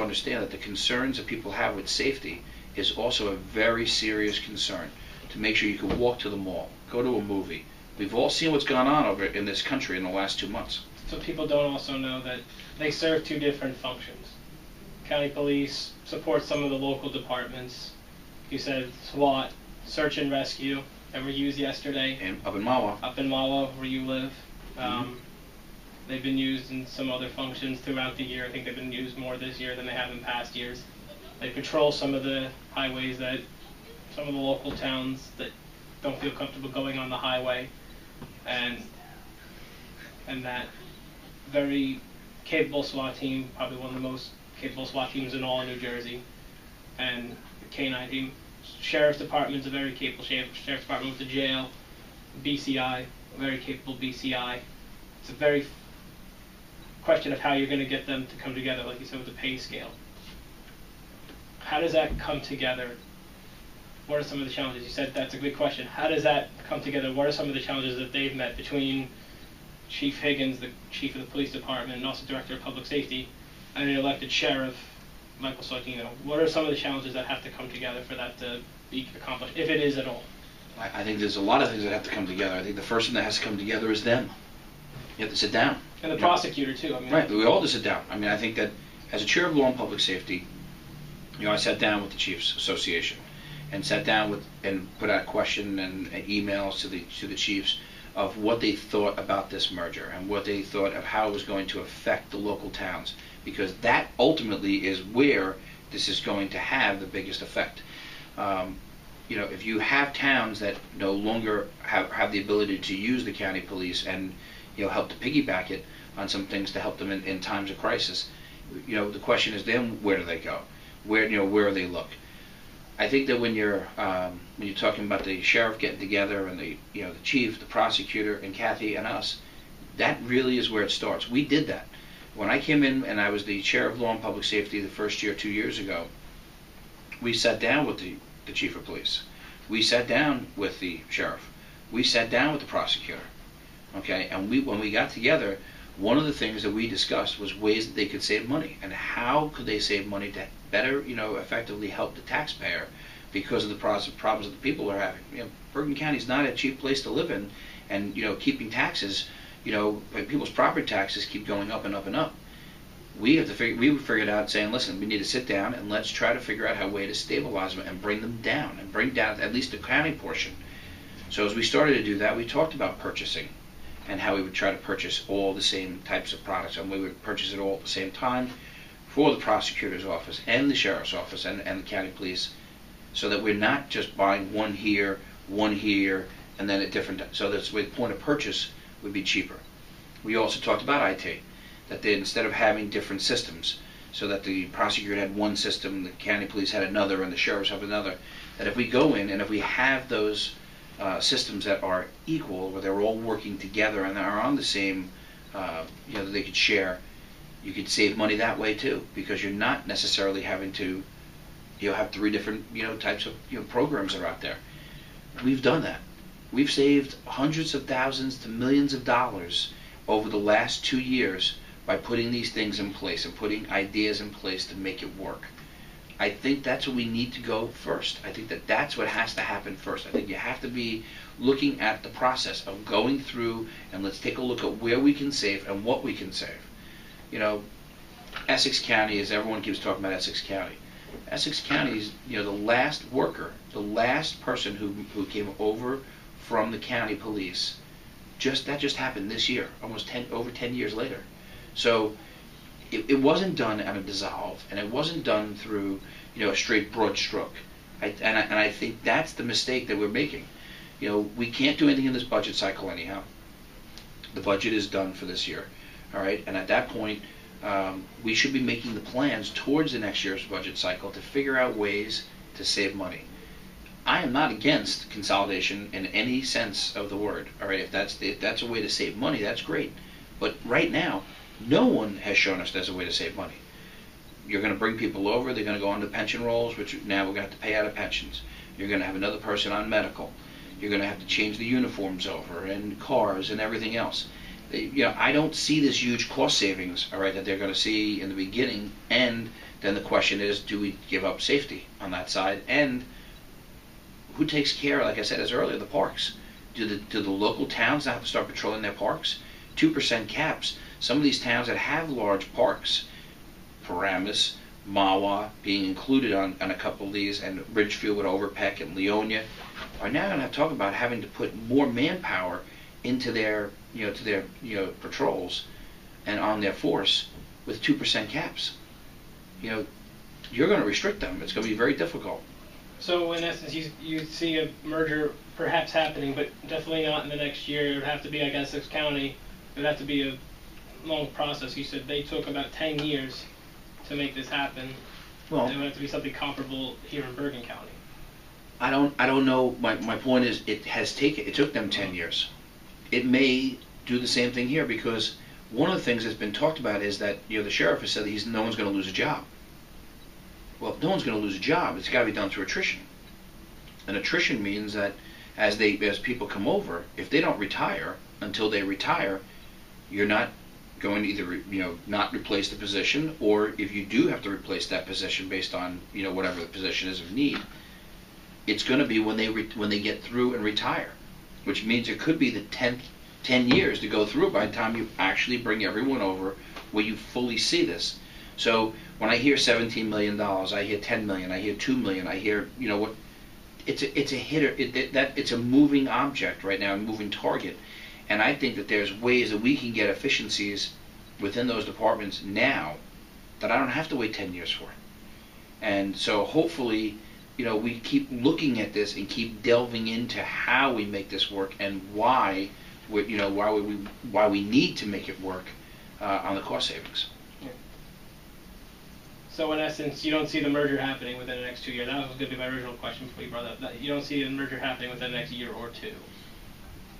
understand that the concerns that people have with safety is also a very serious concern. To make sure you can walk to the mall, go to a movie. We've all seen what's gone on over in this country in the last 2 months. So people don't also know that they serve two different functions. County police supports some of the local departments. You said SWAT, search and rescue, that were used yesterday. And up in R-Mahwah. Up in R-Mahwah, where you live. They've been used in some other functions throughout the year. I think they've been used more this year than they have in past years. They patrol some of the highways that some of the local towns that don't feel comfortable going on the highway, and that very capable SWAT team, probably one of the most capable SWAT teams in all of New Jersey, and the K-9 team. Sheriff's Department's a very capable Sheriff's Department with the jail, BCI, a very capable BCI. It's a very question of how you're going to get them to come together, like you said, with the pay scale. How does that come together? What are some of the challenges? You said that's a good question. How does that come together? What are some of the challenges that they've met between Chief Higgins, the chief of the police department, and also director of public safety, and an elected sheriff, Michael Sortino? What are some of the challenges that have to come together for that to be accomplished, if it is at all? I think there's a lot of things that have to come together. I think the first thing that has to come together is them. You have to sit down. And the prosecutor too. I mean, right, we all have to sit down. I mean, I think that as a chair of law and public safety, I sat down with the Chiefs Association and sat down with and put out a question and emails to the chiefs of what they thought about this merger and what they thought of how it was going to affect the local towns, because that ultimately is where this is going to have the biggest effect. If you have towns that no longer have the ability to use the county police and help to piggyback it on some things to help them in times of crisis, the question is then where do they go? Where do they look? I think that when you're talking about the sheriff getting together and the chief, the prosecutor, and Kathy and us, that really is where it starts. We did that. When I came in and I was the chair of law and public safety the first year, 2 years ago, we sat down with the chief of police. We sat down with the sheriff. We sat down with the prosecutor. Okay, and when we got together, one of the things that we discussed was ways that they could save money and how could they save money to better, effectively help the taxpayer because of the problems that the people are having. Bergen County is not a cheap place to live in, and keeping taxes, people's property taxes keep going up and up and up. We figured out saying, listen, we need to sit down and let's try to figure out a way to stabilize them and bring them down and bring down at least the county portion. So as we started to do that, we talked about purchasing and how we would try to purchase all the same types of products, and we would purchase it all at the same time for the prosecutor's office and the sheriff's office and the county police, so that we're not just buying one here, and then at different, so that the point of purchase would be cheaper. We also talked about IT, that instead of having different systems, so that the prosecutor had one system, the county police had another, and the sheriffs have another, that if we go in and if we have those systems that are equal, where they're all working together and are on the same, that they could share, you could save money that way too, because you're not necessarily having to, have three different, types of, programs that are out there. We've done that. We've saved hundreds of thousands to millions of dollars over the last 2 years by putting these things in place and putting ideas in place to make it work. I think that's what we need to go first. I think that that's what has to happen first. I think you have to be looking at the process of going through and let's take a look at where we can save and what we can save. Essex County, as everyone keeps talking about Essex County. Essex County is, the last worker, the last person who came over from the county police. That just happened this year, over 10 years later. So it wasn't done at a dissolve, and it wasn't done through a straight broad stroke. And I think that's the mistake that we're making. We can't do anything in this budget cycle anyhow. The budget is done for this year, all right. And at that point, we should be making the plans towards the next year's budget cycle to figure out ways to save money. I am not against consolidation in any sense of the word. All right, if that's a way to save money, that's great. But right now, no one has shown us there's a way to save money. You're going to bring people over, they're going to go on to pension rolls, which now we're going to have to pay out of pensions. You're going to have another person on medical. You're going to have to change the uniforms over and cars and everything else. I don't see this huge cost savings, all right, that they're going to see in the beginning. And then the question is, do we give up safety on that side? And who takes care, like I said as earlier, the parks? Do the local towns now have to start patrolling their parks? 2% caps. Some of these towns that have large parks, Paramus, R-Mahwah being included on a couple of these, and Ridgefield with Overpeck and Leonia, are now going to talk about having to put more manpower into their patrols and on their force with 2% caps. You're going to restrict them. It's going to be very difficult. So in essence, you see a merger perhaps happening, but definitely not in the next year. It would have to be, I guess, Essex County. It would have to be a long process. You said they took about 10 years to make this happen. Well, it would have to be something comparable here in Bergen County. I don't know. My point is, it took them 10 years. It may do the same thing here, because one of the things that's been talked about is that the sheriff has said that no one's going to lose a job. Well, if no one's going to lose a job, it's got to be done through attrition. And attrition means that as people come over, if they don't retire until they retire, you're not going to either not replace the position, or if you do have to replace that position based on whatever the position is of need, it's going to be when they get through and retire, which means it could be the 10 years to go through by the time you actually bring everyone over where you fully see this. So when I hear $17 million, I hear $10 million, I hear $2 million, I hear what. It's a hitter. It's a moving object right now, a moving target, and I think that there's ways that we can get efficiencies within those departments now that I don't have to wait 10 years for. And so hopefully, we keep looking at this and keep delving into how we make this work and why we need to make it work on the cost savings. So in essence, you don't see the merger happening within the next 2 years. That was going to be my original question before you brought that up. You don't see the merger happening within the next year or two.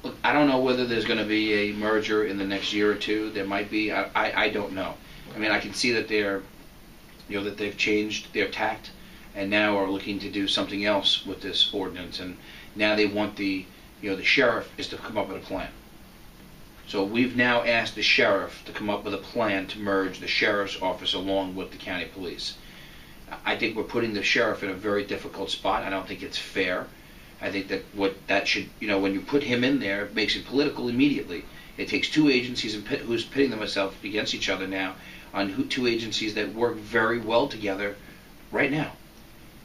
Look, I don't know whether there's going to be a merger in the next year or two. There might be. I don't know. I mean, I can see that that they've changed their tact and now are looking to do something else with this ordinance. And now they want the sheriff is to come up with a plan. So we've now asked the sheriff to come up with a plan to merge the sheriff's office along with the county police. I think we're putting the sheriff in a very difficult spot. I don't think it's fair. I think that when you put him in there, it makes it political immediately. It takes two agencies who's pitting themselves against each other now on two agencies that work very well together right now.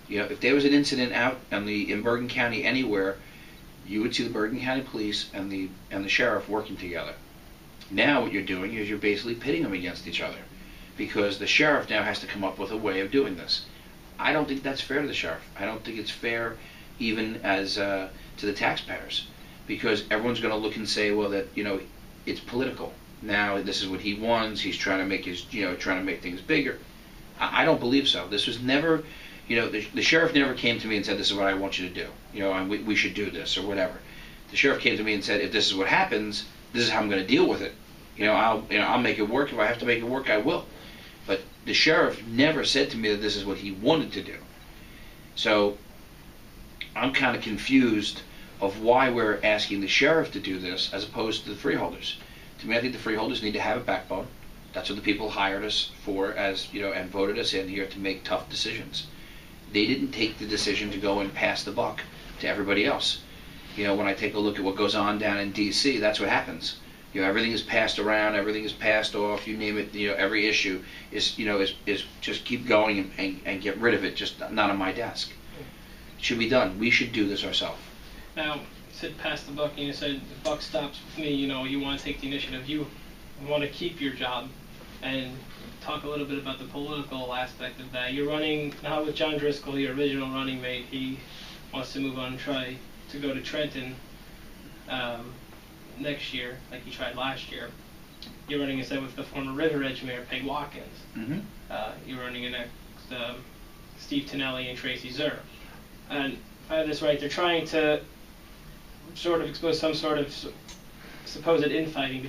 If there was an incident out in Bergen County anywhere, you would see the Bergen County Police and the sheriff working together. Now what you're doing is you're basically pitting them against each other, because the sheriff now has to come up with a way of doing this. I don't think that's fair to the sheriff. I don't think it's fair even as to the taxpayers, because everyone's going to look and say, well, that it's political. Now this is what he wants. He's trying to make trying to make things bigger. I don't believe so. This was never. The sheriff never came to me and said, this is what I want you to do, and we should do this or whatever. The sheriff came to me and said, if this is what happens, this is how I'm going to deal with it. I'll make it work. If I have to make it work, I will. But the sheriff never said to me that this is what he wanted to do. So I'm kind of confused of why we're asking the sheriff to do this as opposed to the freeholders. To me, I think the freeholders need to have a backbone. That's what the people hired us for, and voted us in here to make tough decisions. They didn't take the decision to go and pass the buck to everybody else. When I take a look at what goes on down in D.C., that's what happens. Everything is passed around, everything is passed off. You name it. Every issue is just keep going and get rid of it. Just not on my desk. It should be done. We should do this ourselves. Now, you said pass the buck, and you said the buck stops with me. You want to take the initiative. You want to keep your job, and talk a little bit about the political aspect of that. You're running not with John Driscoll, your original running mate. He wants to move on and try to go to Trenton next year, like he tried last year. You're running instead with the former River Edge Mayor, Peg Watkins. Mm-hmm. You're running next Steve Tonelli and Tracy Zer. And if I have this right, they're trying to sort of expose some sort of supposed infighting between